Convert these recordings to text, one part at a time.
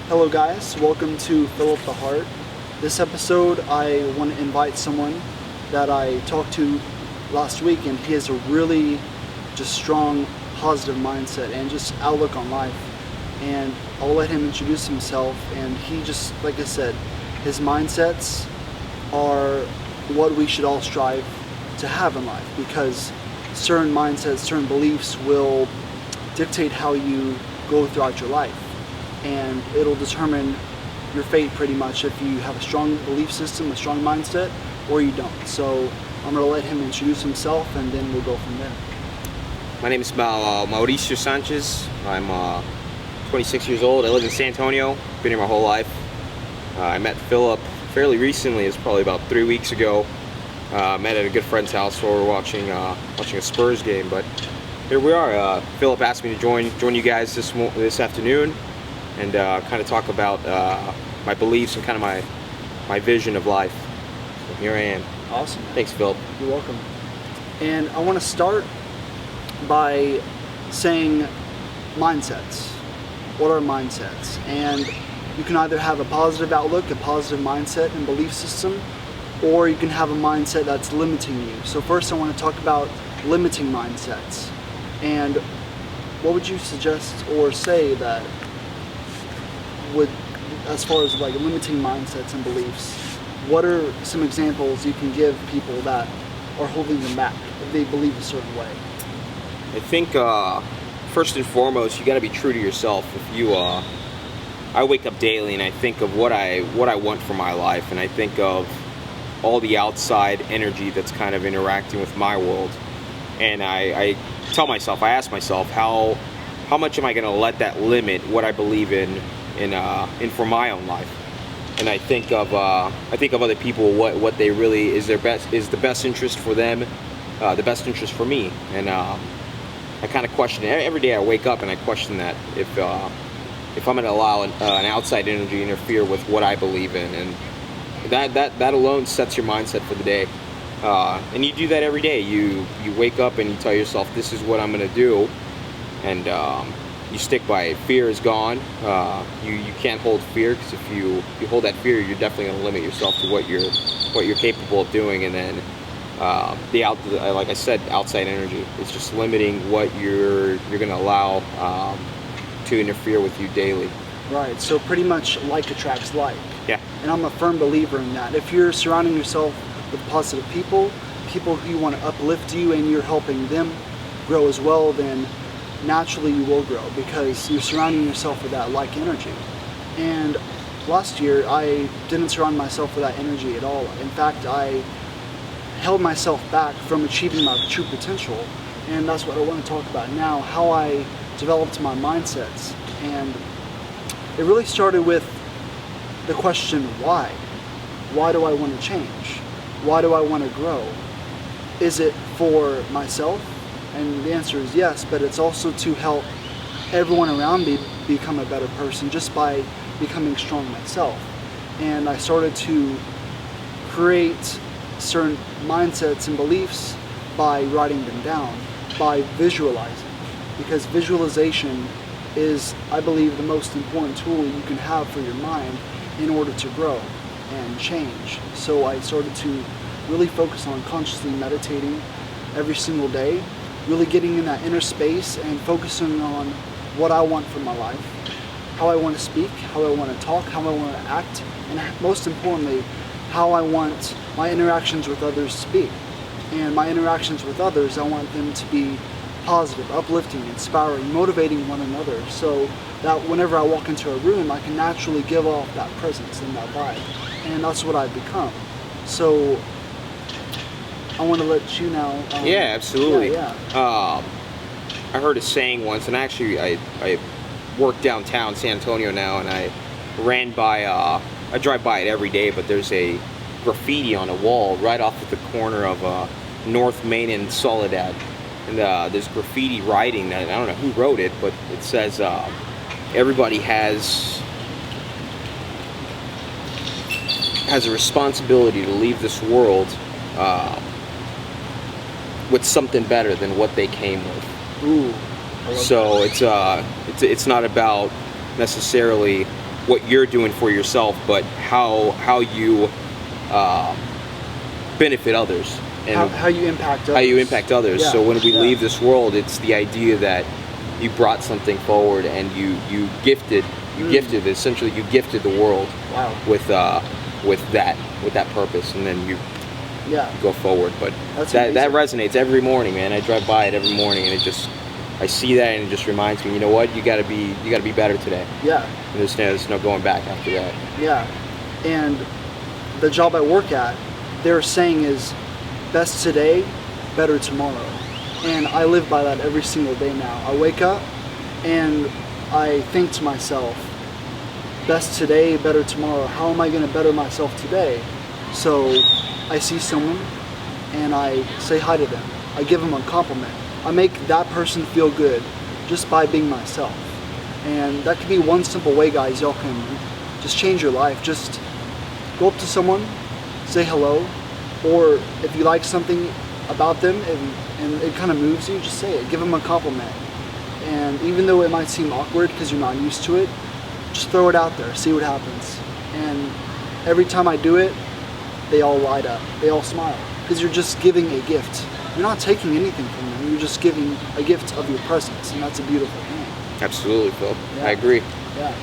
Hello guys, welcome to Fill Up the Heart. This episode I want to invite someone that I talked to last week, and he has a really just strong positive mindset and just outlook on life. And I'll let him introduce himself, and he just, like I said, his mindsets are what we should all strive to have in life, because certain mindsets, certain beliefs will dictate how you go throughout your life. And it'll determine your fate pretty much if you have a strong belief system, a strong mindset, or you don't. So I'm going to let him introduce himself, and then we'll go from there. My name is Mauricio Sanchez. I'm 26 years old. I live in San Antonio. Been here my whole life. I met Philip fairly recently. It's probably about 3 weeks ago. Met at a good friend's house while we were watching a Spurs game. But here we are. Philip asked me to join you guys this afternoon, and kind of talk about my beliefs and kind of my vision of life. So here I am. Awesome. Thanks, Phil. You're welcome. And I want to start by saying mindsets. What are mindsets? And you can either have a positive outlook, a positive mindset and belief system, or you can have a mindset that's limiting you. So first I want to talk about limiting mindsets. And what would you suggest or say that would, as far as like limiting mindsets and beliefs, what are some examples you can give people that are holding them back if they believe a certain way? I think first and foremost, you got to be true to yourself. I wake up daily and I think of what I want for my life, and I think of all the outside energy that's kind of interacting with my world, and I ask myself, how much am I going to let that limit what I believe in for my own life? And I think of other people, what they really is the best interest for them, the best interest for me. And I kind of question it every day. I wake up and I question that if I'm going to allow an outside energy interfere with what I believe in, and that alone sets your mindset for the day. And you do that every day. You wake up and you tell yourself, this is what I'm going to do, and you stick by it. Fear is gone. You can't hold fear, because if you hold that fear, you're definitely going to limit yourself to what you're capable of doing. And then like I said, outside energy, it's just limiting what you're going to allow to interfere with you daily. Right. So pretty much like attracts like. Yeah. And I'm a firm believer in that. If you're surrounding yourself with positive people who want to uplift you, and you're helping them grow as well, then naturally you will grow, because you're surrounding yourself with that like energy. And last year I didn't surround myself with that energy at all. In fact, I held myself back from achieving my true potential, and that's what I want to talk about now, how I developed my mindsets. And it really started with the question, why? Why do I want to change? Why do I want to grow? Is it for myself? And the answer is yes, but it's also to help everyone around me become a better person just by becoming strong myself. And I started to create certain mindsets and beliefs by writing them down, by visualizing, because visualization is, I believe, the most important tool you can have for your mind in order to grow and change. So I started to really focus on consciously meditating every single day, really getting in that inner space and focusing on what I want for my life, how I want to speak, how I want to talk, how I want to act, and most importantly, how I want my interactions with others to be. And my interactions with others, I want them to be positive, uplifting, inspiring, motivating one another, so that whenever I walk into a room, I can naturally give off that presence and that vibe. And that's what I've become. So I want to let you now. Yeah, absolutely. Yeah. I heard a saying once, and actually I work downtown San Antonio now, and I drive by it every day, but there's a graffiti on a wall right off at the corner of North Main and Soledad. And there's graffiti writing that, I don't know who wrote it, but it says everybody has a responsibility to leave this world with something better than what they came with. Ooh. So it's not about necessarily what you're doing for yourself, but how you benefit others and how you impact others. how you impact others. Yeah, So when we yeah. leave this world, it's the idea that you brought something forward and you gifted essentially you gifted the world Wow. with that purpose, and then you Yeah. go forward. But That's that amazing. resonates every morning, man. I drive by it every morning, and I see that, and it just reminds me, you know what, you gotta be better today. Yeah. And there's no going back after that. Yeah. And the job I work at, their saying is best today, better tomorrow. And I live by that every single day now. I wake up and I think to myself, best today, better tomorrow. How am I going to better myself today? So I see someone and I say hi to them. I give them a compliment. I make that person feel good just by being myself. And that could be one simple way, guys. Y'all can just change your life. Just go up to someone, say hello, or if you like something about them and it kind of moves you, just say it. Give them a compliment. And even though it might seem awkward because you're not used to it, just throw it out there, see what happens. And every time I do it, they all light up, they all smile, because you're just giving a gift. You're not taking anything from them, you're just giving a gift of your presence, and that's a beautiful thing. Absolutely, Phil. Yeah. I agree. Yeah.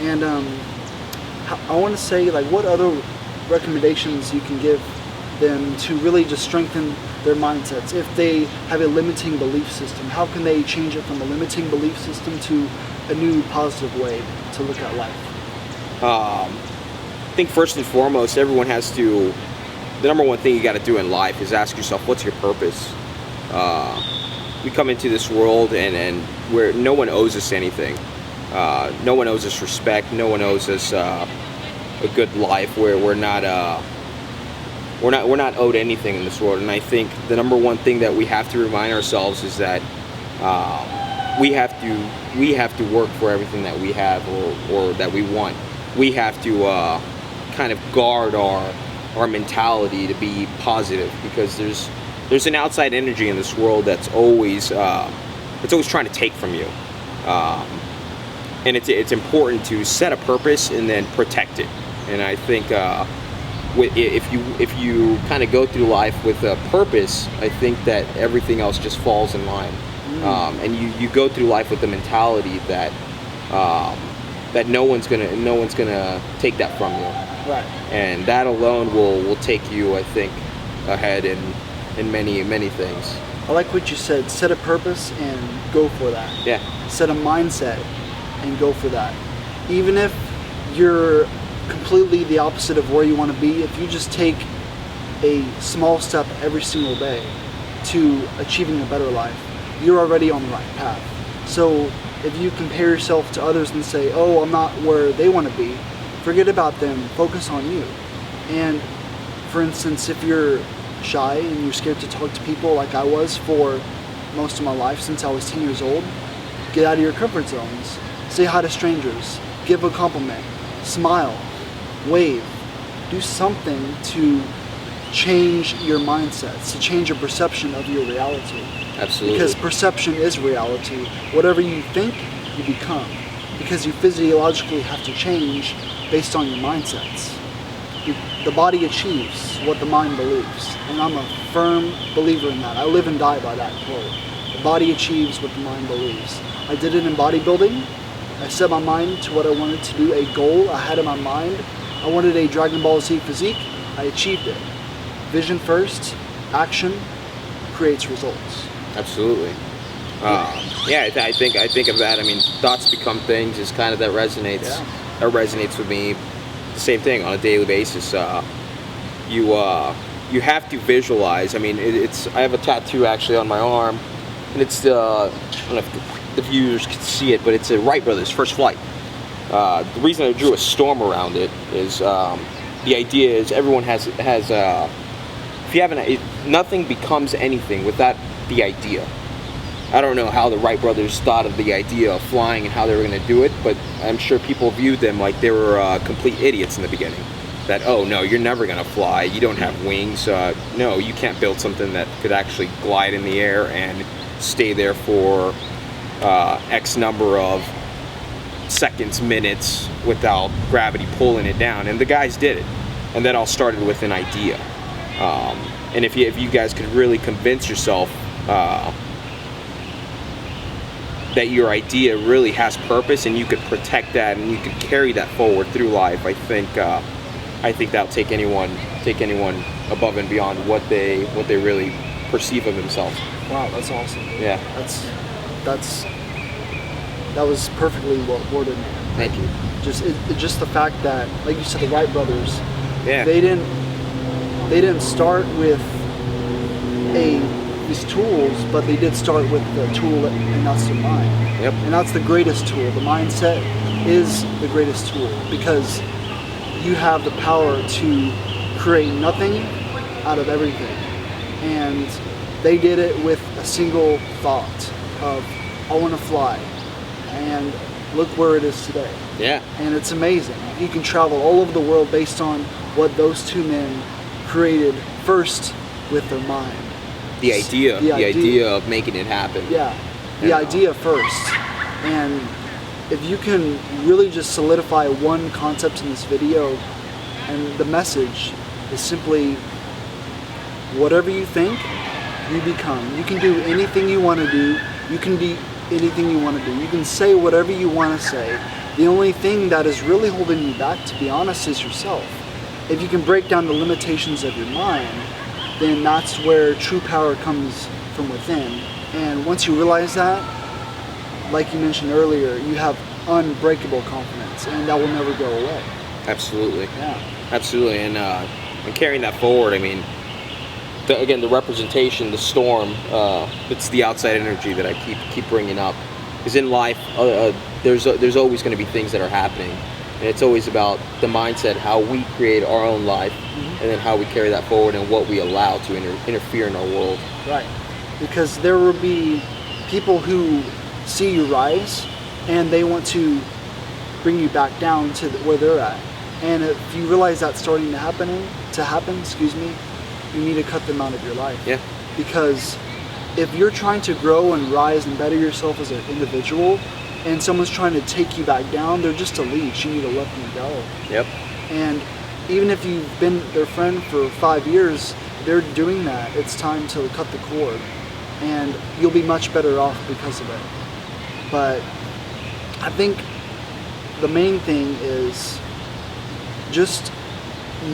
And I want to say, like, what other recommendations you can give them to really just strengthen their mindsets? If they have a limiting belief system, how can they change it from a limiting belief system to a new positive way to look at life? I think first and foremost, everyone has to. The number one thing you got to do in life is ask yourself, what's your purpose? We come into this world and where no one owes us anything. No one owes us respect. No one owes us a good life. Where we're not owed anything in this world. And I think the number one thing that we have to remind ourselves is that we have to work for everything that we have or that we want. We have to kind of guard our mentality to be positive, because there's an outside energy in this world that's always trying to take from you, and it's important to set a purpose and then protect it. And I think if you kind of go through life with a purpose, I think that everything else just falls in line. And you go through life with the mentality that that no one's gonna take that from you. Right. And that alone will take you, I think, ahead in many things. I like what you said. Set a purpose and go for that. Yeah. Set a mindset and go for that. Even if you're completely the opposite of where you want to be, if you just take a small step every single day to achieving a better life, you're already on the right path. So if you compare yourself to others and say, oh, I'm not where they want to be, forget about them, focus on you. And for instance, if you're shy and you're scared to talk to people, like I was for most of my life since I was 10 years old, get out of your comfort zones. Say hi to strangers, give a compliment, smile, wave. Do something to change your mindsets, to change your perception of your reality. Absolutely. Because perception is reality. Whatever you think, you become. Because you physiologically have to change based on your mindsets. The body achieves what the mind believes. And I'm a firm believer in that. I live and die by that quote. The body achieves what the mind believes. I did it in bodybuilding. I set my mind to what I wanted to do, a goal I had in my mind. I wanted a Dragon Ball Z physique. I achieved it. Vision first, action creates results. Absolutely. Yeah, I think of that. I mean, thoughts become things is kind of that resonates. Yeah. That resonates with me. The same thing on a daily basis. You have to visualize. I mean, I have a tattoo actually on my arm, and it's I don't know if the viewers can see it, but it's a Wright Brothers First Flight. The reason I drew a storm around it is the idea is everyone has if you haven't, nothing becomes anything without the idea. I don't know how the Wright brothers thought of the idea of flying and how they were going to do it, but I'm sure people viewed them like they were complete idiots in the beginning. That, oh no, you're never going to fly, you don't have wings, no, you can't build something that could actually glide in the air and stay there for X number of seconds, minutes without gravity pulling it down. And the guys did it. And that all started with an idea. And if you guys could really convince yourself that your idea really has purpose, and you could protect that, and you could carry that forward through life, I think that'll take anyone above and beyond what they really perceive of themselves. Wow, that's awesome. Yeah. That was perfectly well worded, man. Thank you. Just the fact that, like you said, the Wright brothers, Yeah. they didn't start with these tools, but they did start with the tool, and that's the mind. Yep. And that's the greatest tool. The mindset is the greatest tool, because you have the power to create nothing out of everything. And they did it with a single thought of, I want to fly. And look where it is today. Yeah. And it's amazing. You can travel all over the world based on what those two men created first with their mind. The idea of making it happen. Yeah, the idea first. And if you can really just solidify one concept in this video, and the message is simply, whatever you think, you become. You can do anything you want to do. You can be anything you want to do. You can say whatever you want to say. The only thing that is really holding you back, to be honest, is yourself. If you can break down the limitations of your mind, then that's where true power comes from within. And once you realize that, like you mentioned earlier, you have unbreakable confidence, and that will never go away. Absolutely. Yeah. Absolutely. And carrying that forward, I mean, the representation, the storm, it's the outside energy that I keep bringing up. Because in life, there's always going to be things that are happening. And it's always about the mindset, how we create our own life, and then how we carry that forward and what we allow to interfere in our world. Right. Because there will be people who see you rise, and they want to bring you back down to where they're at. And if you realize that's starting to happen, you need to cut them out of your life. Yeah. Because if you're trying to grow and rise and better yourself as an individual, and someone's trying to take you back down, they're just a leech. You need to let them go. Yep. And even if you've been their friend for 5 years, they're doing that. It's time to cut the cord, and you'll be much better off because of it. But I think the main thing is just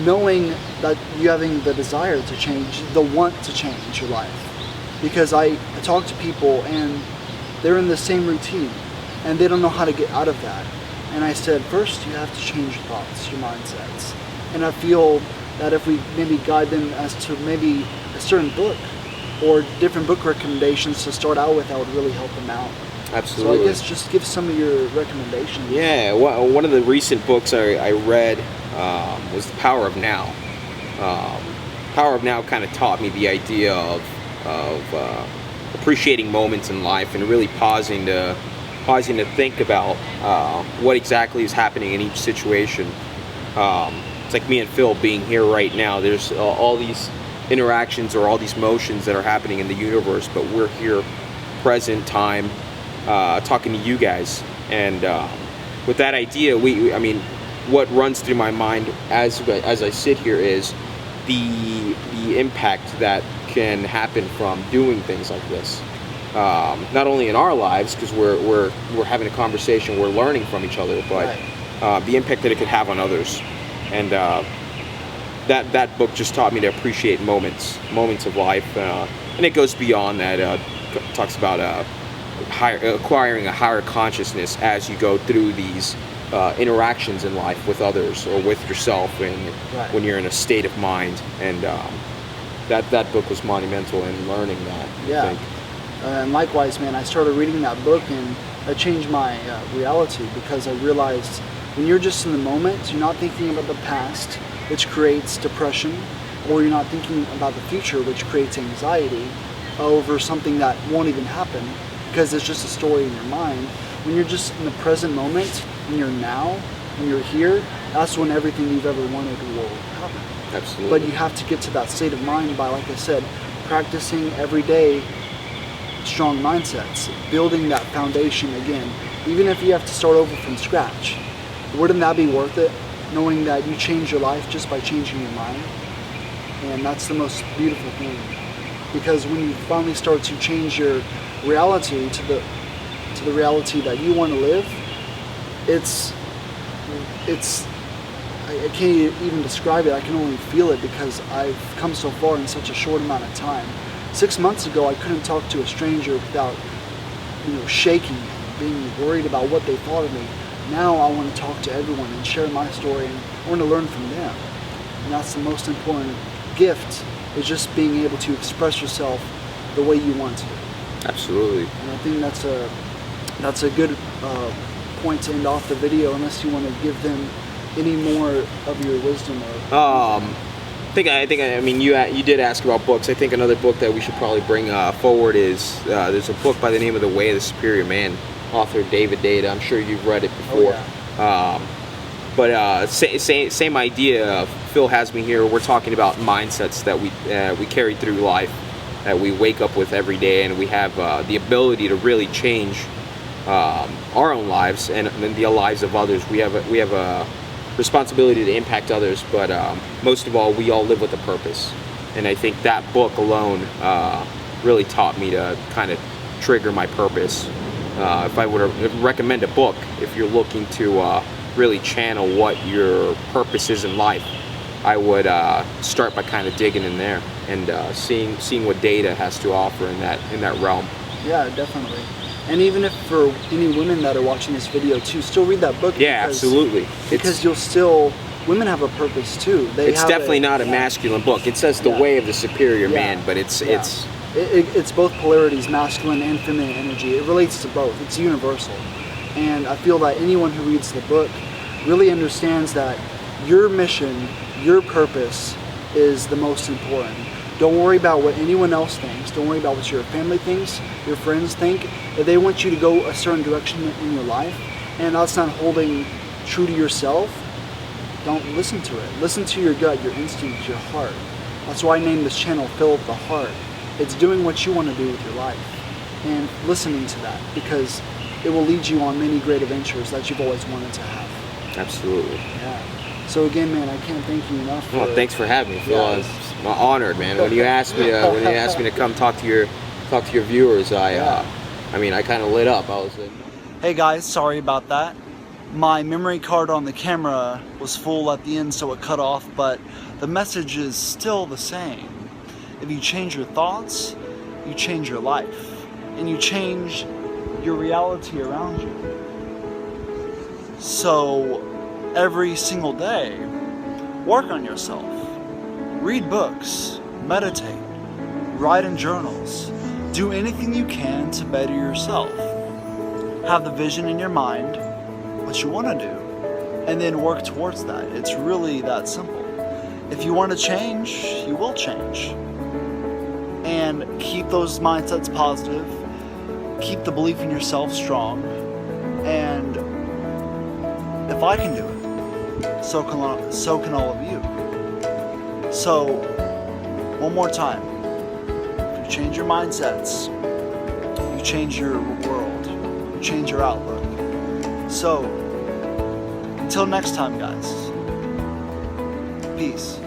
knowing that you having the desire to change, the want to change your life. Because I talk to people and they're in the same routine and they don't know how to get out of that. And I said, first you have to change your thoughts, your mindsets. And I feel that if we maybe guide them as to maybe a certain book or different book recommendations to start out with, that would really help them out. Absolutely. So I guess just give some of your recommendations. Yeah, one of the recent books I read was The Power of Now. Power of Now kind of taught me the idea of appreciating moments in life and really pausing to think about what exactly is happening in each situation. It's like me and Phil being here right now. There's all these interactions or all these motions that are happening in the universe, but we're here, present time, talking to you guys. And with that idea, I mean, what runs through my mind as I sit here is the impact that can happen from doing things like this. Not only in our lives, because we're having a conversation, we're learning from each other, but the impact that it could have on others. And that book just taught me to appreciate moments of life, and it goes beyond that. Talks about acquiring a higher consciousness as you go through these interactions in life with others or with yourself, and when you're in a state of mind. And that book was monumental in learning that. Yeah. I think. And likewise, man, I started reading that book and it changed my reality, because I realized when you're just in the moment, you're not thinking about the past, which creates depression, or you're not thinking about the future, which creates anxiety over something that won't even happen because it's just a story in your mind. When you're just in the present moment, when you're now, when you're here, that's when everything you've ever wanted will happen. Absolutely. But you have to get to that state of mind by, like I said, practicing every day strong mindsets, building that foundation again, even if you have to start over from scratch. Wouldn't that be worth it? Knowing that you change your life just by changing your mind? And that's the most beautiful thing. Because when you finally start to change your reality to the reality that you want to live, it's I can't even describe it. I can only feel it because I've come so far in such a short amount of time. 6 months ago, I couldn't talk to a stranger without, shaking, being worried about what they thought of me. Now I want to talk to everyone and share my story, and I want to learn from them. And that's the most important gift, is just being able to express yourself the way you want to. Absolutely. And I think that's a good point to end off the video, unless you want to give them any more of your wisdom or. I mean, you did ask about books. I think another book that we should probably bring forward is there's a book by the name of The Way of the Superior Man, author David Data. I'm sure you've read it before. Oh, yeah. Same idea. Phil has me here. We're talking about mindsets that we carry through life, that we wake up with every day, and we have the ability to really change our own lives and the lives of others. We have a responsibility to impact others, but most of all, we all live with a purpose. And I think that book alone really taught me to kind of trigger my purpose. If I were to recommend a book, if you're looking to really channel what your purpose is in life, I would start by kind of digging in there and seeing what Data has to offer in that realm. Yeah, definitely. And even if for any women that are watching this video too, still read that book. Yeah, absolutely. Because women have a purpose too. It's definitely not a masculine book. It says The Way of the Superior Man, but it's both polarities, masculine and feminine energy. It relates to both. It's universal. And I feel that anyone who reads the book really understands that your mission, your purpose is the most important. Don't worry about what anyone else thinks. Don't worry about what your family thinks, your friends think. If they want you to go a certain direction in your life, and that's not holding true to yourself, don't listen to it. Listen to your gut, your instinct, your heart. That's why I named this channel Philip the Heart. It's doing what you want to do with your life and listening to that, because it will lead you on many great adventures that you've always wanted to have. Absolutely. Yeah. So again, man, I can't thank you enough. Well, thanks for having me, Phil. I'm honored, man. When you asked me to come talk to your viewers, I kind of lit up. I was like, hey guys, sorry about that. My memory card on the camera was full at the end, so it cut off, but the message is still the same. If you change your thoughts, you change your life, and you change your reality around you. So every single day, work on yourself. Read books, meditate, write in journals. Do anything you can to better yourself. Have the vision in your mind, what you want to do, and then work towards that. It's really that simple. If you want to change, you will change. And keep those mindsets positive. Keep the belief in yourself strong. And if I can do it, so can all of you. So, one more time. If you change your mindsets, you change your world, you change your outlook. So, until next time, guys. Peace.